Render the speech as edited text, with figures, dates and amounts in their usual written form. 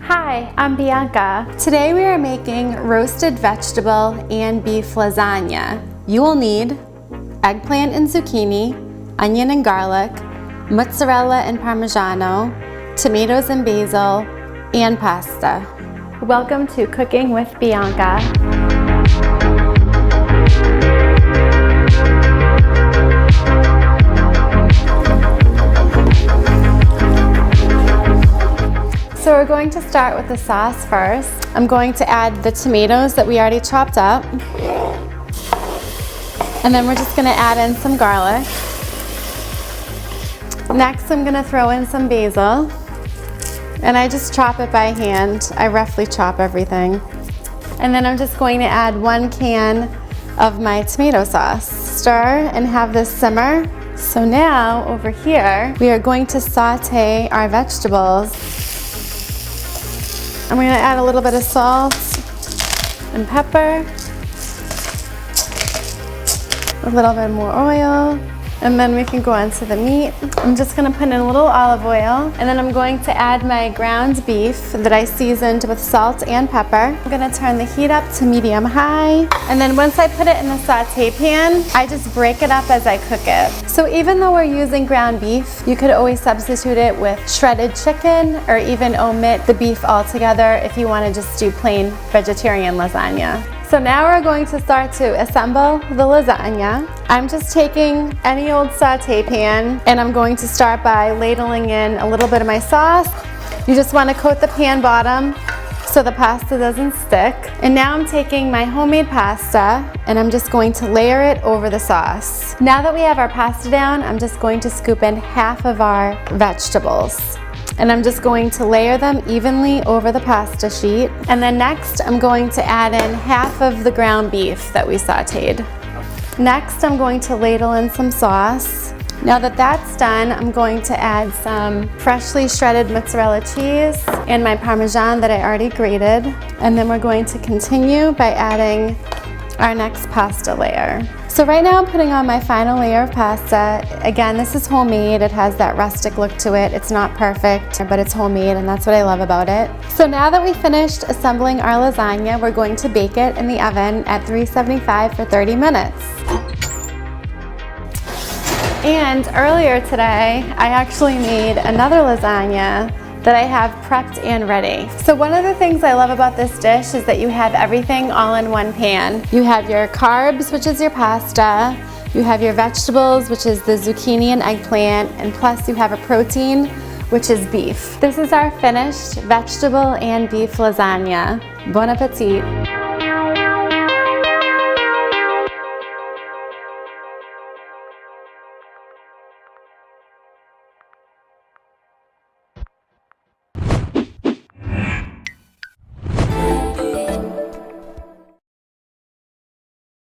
Hi, I'm Bianca. Today we are making roasted vegetable and beef lasagna. You will need eggplant and zucchini, onion and garlic, mozzarella and parmigiano, tomatoes and basil, and pasta. Welcome to Cooking with Bianca. So we're going to start with the sauce first. I'm going to add the tomatoes that we already chopped up. And then we're just gonna add in some garlic. Next, I'm gonna throw in some basil. And I just chop it by hand. I roughly chop everything. And then I'm just going to add 1 can of my tomato sauce. Stir and have this simmer. So now, over here, we are going to saute our vegetables. I'm going to add a little bit of salt and pepper, a little bit more oil, and then we can go on to the meat. I'm just going to put in a little olive oil, and then I'm going to add my ground beef that I seasoned with salt and pepper. I'm going to turn the heat up to medium-high, and then once I put it in the saute pan, I just break it up as I cook it. So even though we're using ground beef, you could always substitute it with shredded chicken or even omit the beef altogether if you want to just do plain vegetarian lasagna. So now we're going to start to assemble the lasagna. I'm just taking any old saute pan and I'm going to start by ladling in a little bit of my sauce. You just want to coat the pan bottom so the pasta doesn't stick. And now I'm taking my homemade pasta and I'm just going to layer it over the sauce. Now that we have our pasta down, I'm just going to scoop in half of our vegetables. And I'm just going to layer them evenly over the pasta sheet. And then next, I'm going to add in half of the ground beef that we sauteed. Next, I'm going to ladle in some sauce. Now that that's done, I'm going to add some freshly shredded mozzarella cheese and my Parmesan that I already grated. And then we're going to continue by adding our next pasta layer. So right now I'm putting on my final layer of pasta. Again, this is homemade. It has that rustic look to it. It's not perfect, but it's homemade, and that's what I love about it. So now that we finished assembling our lasagna, we're going to bake it in the oven at 375 for 30 minutes. And earlier today, I actually made another lasagna that I have prepped and ready. So one of the things I love about this dish is that you have everything all in one pan. You have your carbs, which is your pasta, you have your vegetables, which is the zucchini and eggplant, and plus you have a protein, which is beef. This is our finished vegetable and beef lasagna. Bon appetit.